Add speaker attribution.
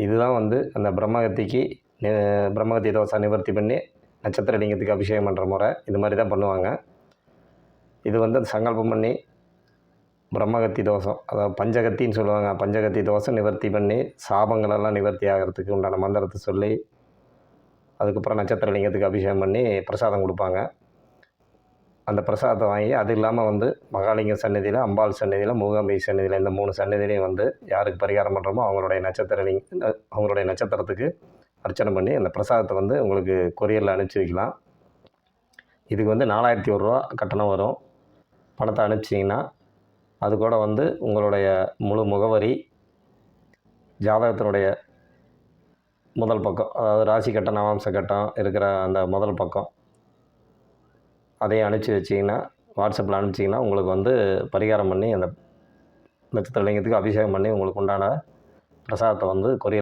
Speaker 1: இதுதான் வந்து அந்த பிரம்மகத்திக்கு பிரம்மகத்தி தோஷம் நிவர்த்தி பண்ணி நட்சத்திர லிங்கத்துக்கு அபிஷேகம் பண்ணுற முறை. இது மாதிரி தான் பண்ணுவாங்க. இது வந்து சங்கல்பம் பண்ணி பிரம்மகத்தி தோஷம், அதாவது பஞ்சகத்தின்னு சொல்லுவாங்க, பஞ்சகத்தி தோஷம் நிவர்த்தி பண்ணி சாபங்களெல்லாம் நிவர்த்தி ஆகிறதுக்கு உண்டான மந்திரத்தை சொல்லி அதுக்கப்புறம் நட்சத்திர லிங்கத்துக்கு அபிஷேகம் பண்ணி பிரசாதம் கொடுப்பாங்க. அந்த பிரசாதத்தை வாங்கி, அது இல்லாமல் வந்து மகாலிங்க சன்னதியில், அம்பாள் சன்னதியில், மூகாம்பை சன்னதியில், இந்த 3 சன்னதியிலையும் வந்து யாருக்கு பரிகாரம் பண்ணுறோமோ அவங்களுடைய அவங்களுடைய நட்சத்திரத்துக்கு அர்ச்சனை பண்ணி அந்த பிரசாதத்தை வந்து உங்களுக்கு கொரியரில் அனுப்பிச்சி வைக்கலாம். இதுக்கு வந்து 4100 ரூபா கட்டணம் வரும். பணத்தை அனுப்பிச்சிங்கன்னா அது கூட வந்து உங்களுடைய முழு முகவரி, ஜாதகத்தினுடைய முதல் பக்கம், அதாவது ராசி கட்டம் நவாம்ச கட்டம் இருக்கிற அந்த முதல் பக்கம், அதையும் அனுப்பிச்சி வச்சிங்கன்னா, வாட்ஸ்அப்பில் அனுப்பிச்சிங்கன்னா உங்களுக்கு வந்து பரிகாரம் பண்ணி அந்த நட்சத்திர லிங்கத்துக்கு அபிஷேகம் பண்ணி உங்களுக்கு உண்டான பிரசாதத்தை வந்து கொரியர்